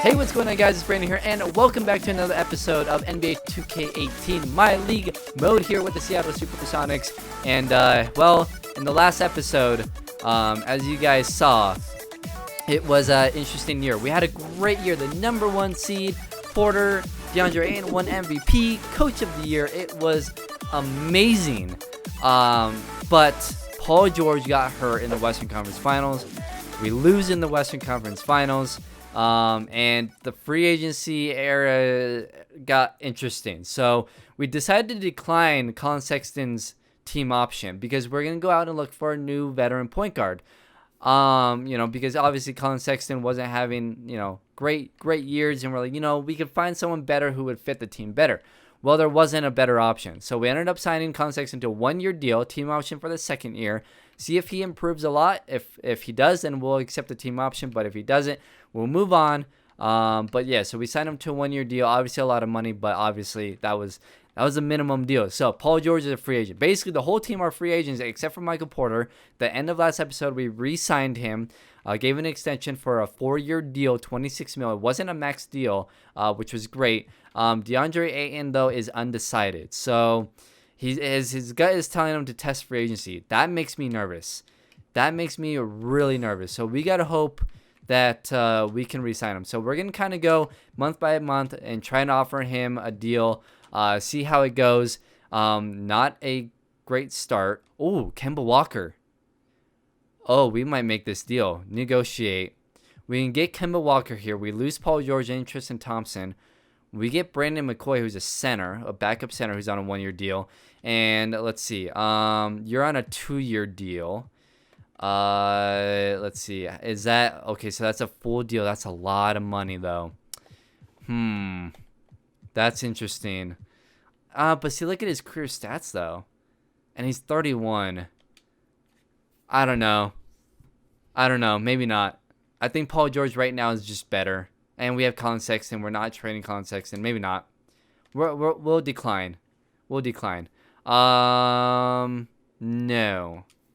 Hey, what's going on, guys? It's Brandon here, and welcome back to another episode of NBA 2K18 My League mode here with the Seattle Supersonics. And, well, in the last episode, as you guys saw, it was an interesting year. We had a great year. The number one seed, Porter, DeAndre Ayton won MVP, Coach of the Year. It was amazing. But Paul George got hurt in the Western Conference Finals. We lose in the Western Conference Finals. And the free agency era got interesting. So we decided to decline Colin Sexton's team option because we're going to go out and look for a new veteran point guard. Because obviously Colin Sexton wasn't having, great years, and we're like, we could find someone better who would fit the team better. Well, there wasn't a better option. So we ended up signing Colin Sexton to a 1-year deal, team option for the second year. See if he improves a lot. If he does, then we'll accept the team option. But if he doesn't, we'll move on. But yeah, so we signed him to a 1-year deal. Obviously a lot of money, but obviously that was a minimum deal. So Paul George is a free agent. Basically, the whole team are free agents except for Michael Porter. The end of last episode, we re-signed him, gave an extension for a 4-year deal, $26 million. It wasn't a max deal, which was great. DeAndre Ayton, though, is undecided. So his gut is telling him to test free agency. That makes me nervous. That makes me really nervous. So we got to hope that we can re-sign him. So we're going to kind of go month by month and try and offer him a deal, see how it goes. Not a great start. Oh, Kemba Walker. Oh, we might make this deal. Negotiate. We can get Kemba Walker here. We lose Paul George and Tristan Thompson. We get Brandon McCoy, who's a center, a backup center who's on a 1-year deal. And let's see. You're on a 2-year deal. Let's see. Is that okay? So that's a full deal. That's a lot of money, though. That's interesting. But see, look at his career stats, though. And he's 31. I don't know. Maybe not. I think Paul George right now is just better. And we have Colin Sexton. We're not trading Colin Sexton. Maybe not. We'll decline. No,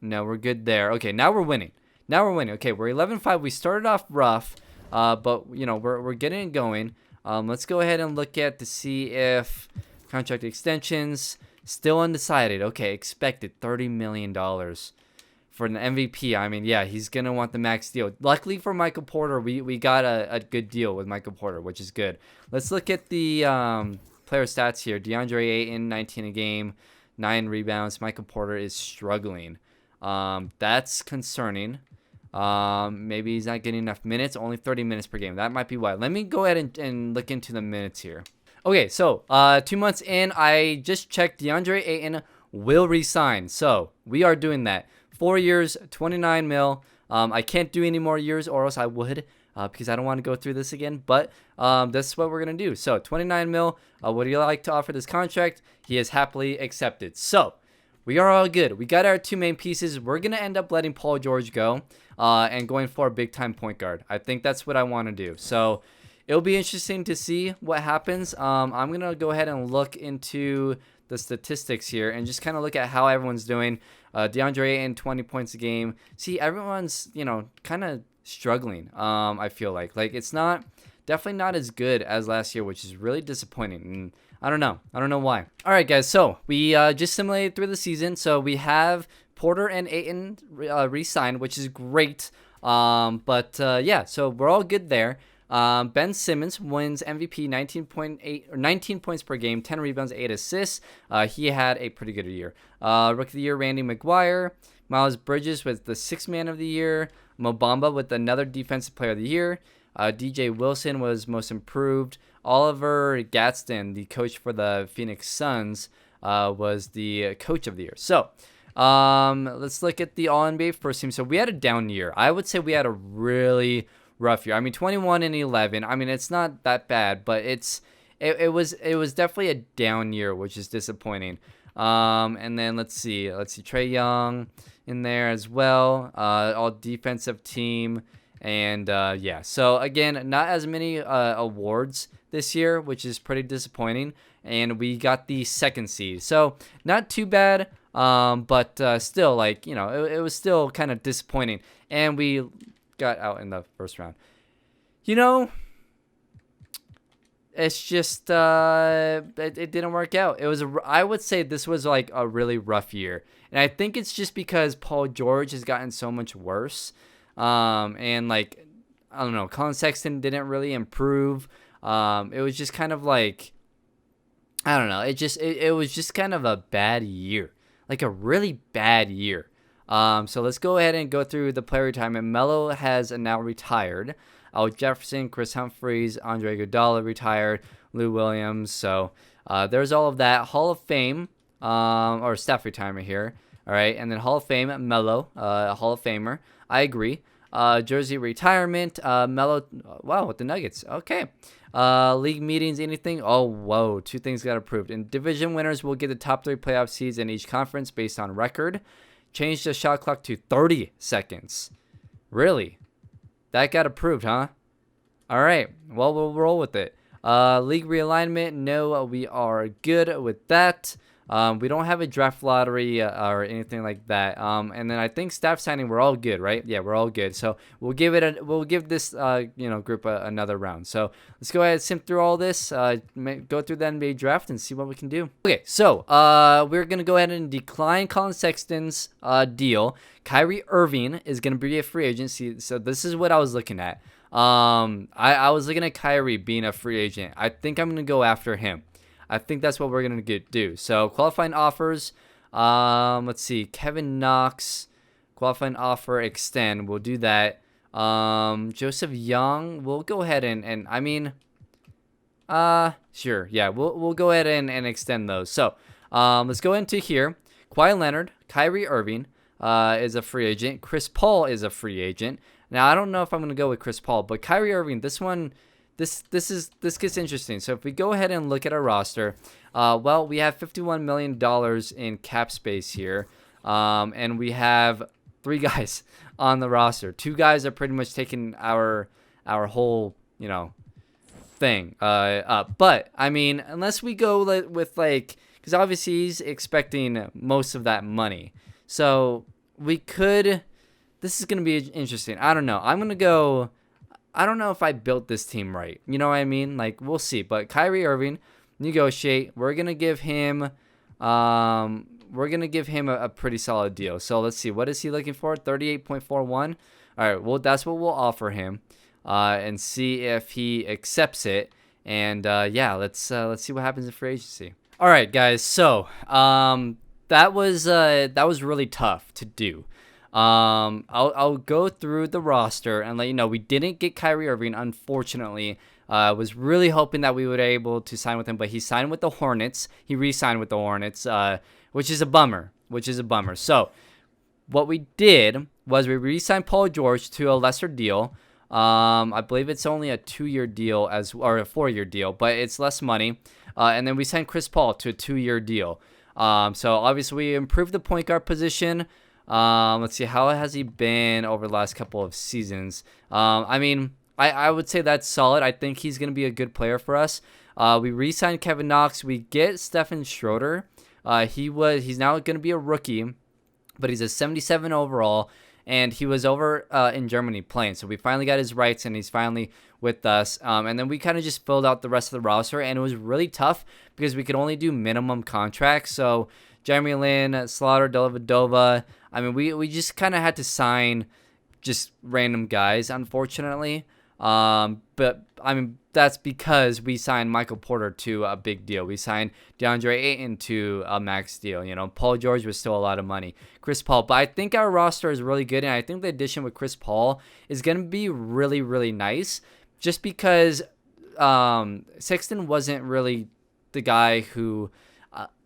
we're good there. Okay, now we're winning. Okay, we're 11-5. We started off rough, but we're getting it going. Let's go ahead and look at to see if contract extensions still undecided. Okay, expected $30 million for an MVP. I mean, yeah, he's gonna want the max deal. Luckily for Michael Porter, we got a good deal with Michael Porter, which is good. Let's look at the player stats here. DeAndre Ayton, 19 a game, 9 rebounds. Michael Porter is struggling. That's concerning. Maybe he's not getting enough minutes. Only 30 minutes per game. That might be why. Let me go ahead and look into the minutes here. Okay, so 2 months in, I just checked. DeAndre Ayton will resign. So we are doing that. 4 years, 29 mil. I can't do any more years, or else I would, because I don't want to go through this again. But that's what we're gonna do. So 29 mil. What do you like to offer this contract? He has happily accepted. So we are all good. We got our 2 main pieces. We're gonna end up letting Paul George go, and going for a big time point guard. I think that's what I want to do. So it'll be interesting to see what happens. I'm gonna go ahead and look into the statistics here and just kind of look at how everyone's doing. DeAndre Ayton, 20 points a game. See, everyone's kind of struggling. I feel like it's definitely not as good as last year, which is really disappointing. And I don't know why. All right, guys. So we just simulated through the season. So we have Porter and Ayton re-signed, which is great. Yeah, so we're all good there. Ben Simmons wins MVP, 19 points per game, 10 rebounds, 8 assists. He had a pretty good year. Rookie of the Year, Randy McGuire. Miles Bridges was the 6th man of the year. Mo Bamba with another Defensive Player of the Year. DJ Wilson was most improved. Oliver Gadsden, the coach for the Phoenix Suns, was the Coach of the Year. So let's look at the All-NBA first team. So we had a down year. I would say we had a really rough year. I mean, 21 and 11. I mean, it's not that bad, but it was definitely a down year, which is disappointing. And then let's see Trae Young in there as well. All defensive team, and yeah. So again, not as many awards this year, which is pretty disappointing. And we got the 2nd seed, so not too bad. But still, it was still kind of disappointing, and we got out in the first round. it's just it didn't work out. It was I would say this was like a really rough year, and I think it's just because Paul George has gotten so much worse, and like I don't know, Colin Sexton didn't really improve. It was just kind of like I don't know. It was just kind of a bad year, like a really bad year. So let's go ahead and go through the player retirement. Melo has now retired. Jefferson, Chris Humphries, Andre Iguodala retired, Lou Williams. So there's all of that. Hall of Fame, or staff retirement here. All right, and then Hall of Fame, Melo, Hall of Famer. I agree. Jersey retirement, Melo. Wow, with the Nuggets. Okay. League meetings, anything? Oh, whoa. 2 things got approved. And division winners will get the top 3 playoff seeds in each conference based on record. Change the shot clock to 30 seconds. Really? That got approved, huh? All right. Well, we'll roll with it. League realignment. No, we are good with that. We don't have a draft lottery or anything like that. And then I think staff signing, we're all good, right? Yeah, we're all good. So we'll give this group another round. So let's go ahead and simp through all this, go through the NBA draft and see what we can do. Okay, so we're gonna go ahead and decline Colin Sexton's deal. Kyrie Irving is gonna be a free agency. So this is what I was looking at. I was looking at Kyrie being a free agent. I think I'm gonna go after him. I think that's what we're going to do. So qualifying offers, let's see, Kevin Knox, qualifying offer, extend. We'll do that. Joseph Young, we'll go ahead and I mean, sure. Yeah, we'll go ahead and extend those. So let's go into here. Kawhi Leonard, Kyrie Irving is a free agent. Chris Paul is a free agent. Now, I don't know if I'm going to go with Chris Paul, but Kyrie Irving, this one... This gets interesting. So if we go ahead and look at our roster, well, we have $51 million in cap space here, and we have 3 guys on the roster. 2 guys are pretty much taking our whole thing up. But I mean, unless we go with like, because obviously he's expecting most of that money, so we could. This is gonna be interesting. I don't know. I'm gonna go. I don't know if I built this team right. You know what I mean? Like, we'll see. But Kyrie Irving, negotiate. We're gonna give him a pretty solid deal. So let's see. What is he looking for? 38.41. All right. Well, that's what we'll offer him, and see if he accepts it. And yeah, let's see what happens in free agency. All right, guys. So that was really tough to do. I'll go through the roster and let you know we didn't get Kyrie Irving, unfortunately. Was really hoping that we would be able to sign with him, but he signed with the Hornets. He re-signed with the Hornets, which is a bummer. So what we did was we re-signed Paul George to a lesser deal. I believe it's only a 2-year deal or a 4-year deal, but it's less money. And then we signed Chris Paul to a 2-year deal. So obviously we improved the point guard position. Let's see, how has he been over the last couple of seasons? I mean, I would say that's solid. I think he's going to be a good player for us. We re-signed Kevin Knox. We get Stephen Schroeder. He's now going to be a rookie, but he's a 77 overall, and he was over in Germany playing. So we finally got his rights, and he's finally with us. And then we kind of just filled out the rest of the roster, and it was really tough because we could only do minimum contracts. So Jeremy Lin, Slaughter, Dellavedova. I mean, we just kind of had to sign just random guys, unfortunately. But I mean, that's because we signed Michael Porter to a big deal. We signed DeAndre Ayton to a max deal. Paul George was still a lot of money. Chris Paul, but I think our roster is really good, and I think the addition with Chris Paul is going to be really, really nice. Just because Sexton wasn't really the guy who.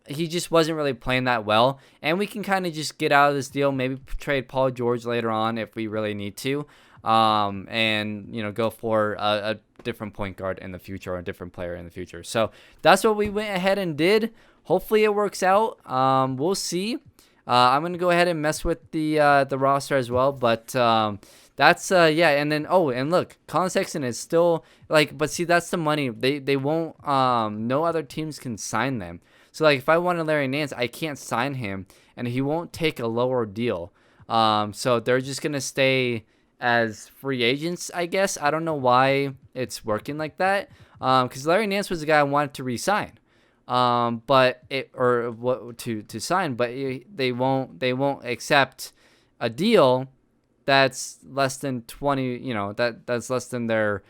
He just wasn't really playing that well, and we can kind of just get out of this deal, maybe trade Paul George later on if we really need to, and go for a different point guard in the future or a different player in the future. So that's what we went ahead and did. Hopefully it works out. We'll see. I'm gonna go ahead and mess with the roster as well, but that's yeah. And then and look, Colin Sexton is still but see, that's the money. They won't. No other teams can sign them. So, if I wanted Larry Nance, I can't sign him, and he won't take a lower deal. So they're just going to stay as free agents, I guess. I don't know why it's working like that. Because Larry Nance was the guy I wanted to re-sign. But it or what to sign, but they won't accept a deal that's less than 20. That's less than their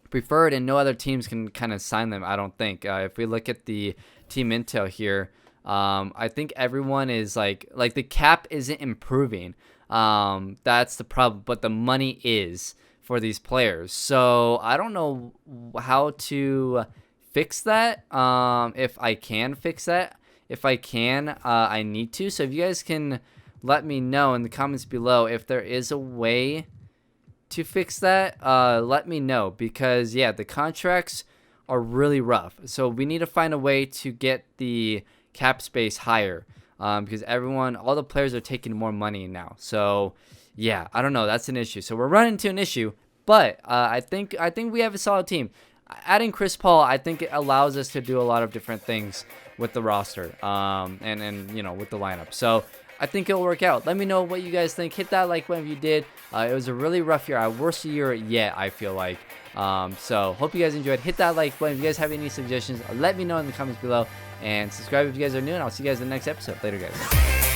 preferred, and no other teams can kind of sign them. I don't think. If we look at the team intel here, I think everyone is like the cap isn't improving. That's the problem, but the money is for these players. So I don't know how to fix that. If I can fix that, if I can, I need to. So if you guys can let me know in the comments below if there is a way to fix that, let me know, because yeah, the contracts are really rough. So we need to find a way to get the cap space higher, because all the players are taking more money now. So yeah, I don't know, that's an issue. So we're running into an issue, but I think we have a solid team. Adding Chris Paul, I think it allows us to do a lot of different things with the roster, and with the lineup. So I think it'll work out. Let me know what you guys think. Hit that like button if you did. It was a really rough year, our worst year yet, I feel like. So hope you guys enjoyed. Hit that like button. If you guys have any suggestions, let me know in the comments below. And subscribe if you guys are new, and I'll see you guys in the next episode. Later, guys.